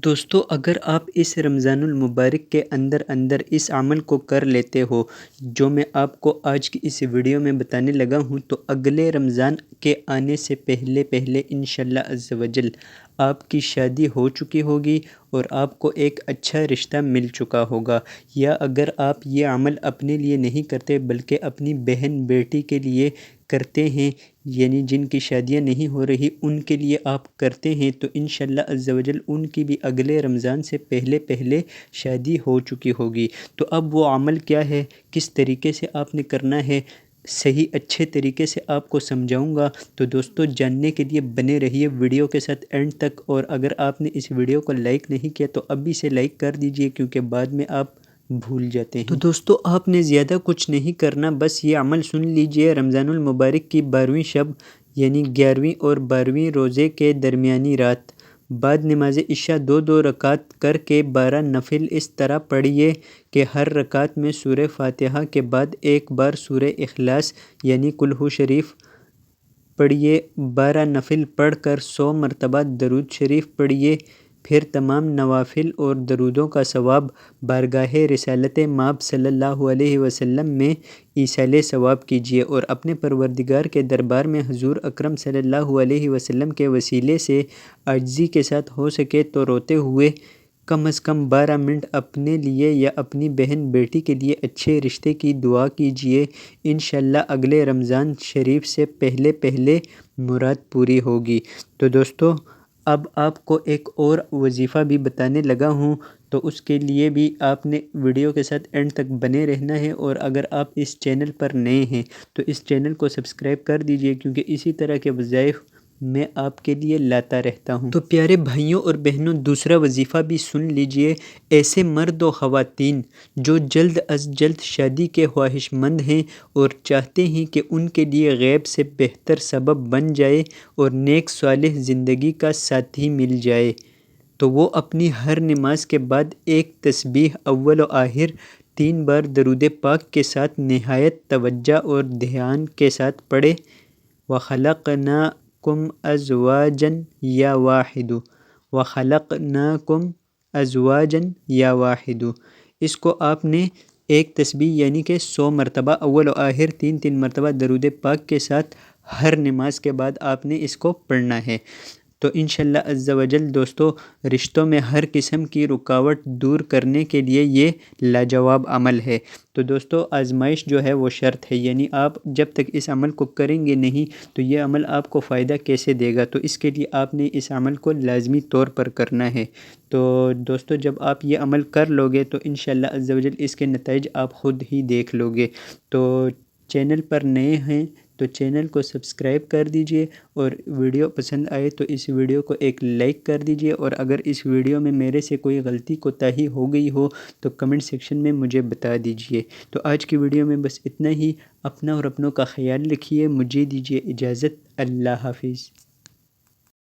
دوستو اگر آپ اس رمضان المبارک کے اندر اس عمل کو کر لیتے ہو جو میں آپ کو آج کی اس ویڈیو میں بتانے لگا ہوں تو اگلے رمضان کے آنے سے پہلے انشاءاللہ عز و جل آپ کی شادی ہو چکی ہوگی اور آپ کو ایک اچھا رشتہ مل چکا ہوگا، یا اگر آپ یہ عمل اپنے لیے نہیں کرتے بلکہ اپنی بہن بیٹی کے لیے کرتے ہیں، یعنی جن کی شادیاں نہیں ہو رہی ان کے لیے آپ کرتے ہیں تو انشاءاللہ عز و جل ان کی بھی اگلے رمضان سے پہلے شادی ہو چکی ہوگی۔ تو اب وہ عمل کیا ہے، کس طریقے سے آپ نے کرنا ہے، صحیح اچھے طریقے سے آپ کو سمجھاؤں گا۔ تو دوستو جاننے کے لیے بنے رہیے ویڈیو کے ساتھ اینڈ تک، اور اگر آپ نے اس ویڈیو کو لائک نہیں کیا تو ابھی سے لائک کر دیجئے کیونکہ بعد میں آپ بھول جاتے ہیں۔ تو دوستو آپ نے زیادہ کچھ نہیں کرنا، بس یہ عمل سن لیجئے۔ رمضان المبارک کی 12ویں شب یعنی 11ویں اور 12ویں روزے کے درمیانی رات بعد نماز عشاء دو رکعت کر کے 12 نفل اس طرح پڑھیے کہ ہر رکعت میں سورہ فاتحہ کے بعد ایک بار سورہ اخلاص یعنی قل ہو شریف پڑھیے۔ 12 نفل پڑھ کر 100 مرتبہ درود شریف پڑھیے، پھر تمام نوافل اور درودوں کا ثواب بارگاہ رسالت مآب صلی اللہ علیہ وسلم میں ایصال ثواب کیجیے، اور اپنے پروردگار کے دربار میں حضور اکرم صلی اللہ علیہ وسلم کے وسیلے سے عاجزی کے ساتھ ہو سکے تو روتے ہوئے کم از کم 12 منٹ اپنے لیے یا اپنی بہن بیٹی کے لیے اچھے رشتے کی دعا کیجیے۔ انشاءاللہ اگلے رمضان شریف سے پہلے مراد پوری ہوگی۔ تو دوستو اب آپ کو ایک اور وظیفہ بھی بتانے لگا ہوں، تو اس کے لیے بھی آپ نے ویڈیو کے ساتھ اینڈ تک بنے رہنا ہے، اور اگر آپ اس چینل پر نئے ہیں تو اس چینل کو سبسکرائب کر دیجئے کیونکہ اسی طرح کے وظائف میں آپ کے لیے لاتا رہتا ہوں۔ تو پیارے بھائیوں اور بہنوں دوسرا وظیفہ بھی سن لیجئے۔ ایسے مرد و خواتین جو جلد از جلد شادی کے خواہش مند ہیں اور چاہتے ہیں کہ ان کے لیے غیب سے بہتر سبب بن جائے اور نیک صالح زندگی کا ساتھی مل جائے، تو وہ اپنی ہر نماز کے بعد ایک تسبیح اول و آخر 3 بار درود پاک کے ساتھ نہایت توجہ اور دھیان کے ساتھ پڑھے۔ وَخَلَقْنَاكُمْ أَزْوَاجًا یا واحد وَخَلَقْنَاكُمْ أَزْوَاجًا یا واحد، اس کو آپ نے ایک تسبیح یعنی کہ 100 مرتبہ اول و آخر 3 مرتبہ درود پاک کے ساتھ ہر نماز کے بعد آپ نے اس کو پڑھنا ہے۔ تو انشاءاللہ عز و جل دوستو رشتوں میں ہر قسم کی رکاوٹ دور کرنے کے لیے یہ لاجواب عمل ہے۔ تو دوستو آزمائش جو ہے وہ شرط ہے، یعنی آپ جب تک اس عمل کو کریں گے نہیں تو یہ عمل آپ کو فائدہ کیسے دے گا، تو اس کے لیے آپ نے اس عمل کو لازمی طور پر کرنا ہے۔ تو دوستو جب آپ یہ عمل کر لوگے تو انشاءاللہ عز و جل اس کے نتائج آپ خود ہی دیکھ لوگے۔ تو چینل پر نئے ہیں تو چینل کو سبسکرائب کر دیجئے، اور ویڈیو پسند آئے تو اس ویڈیو کو ایک لائک کر دیجئے، اور اگر اس ویڈیو میں میرے سے کوئی غلطی کوتاہی ہو گئی ہو تو کمنٹ سیکشن میں مجھے بتا دیجئے۔ تو آج کی ویڈیو میں بس اتنا ہی، اپنا اور اپنوں کا خیال رکھیے، مجھے دیجئے اجازت، اللہ حافظ۔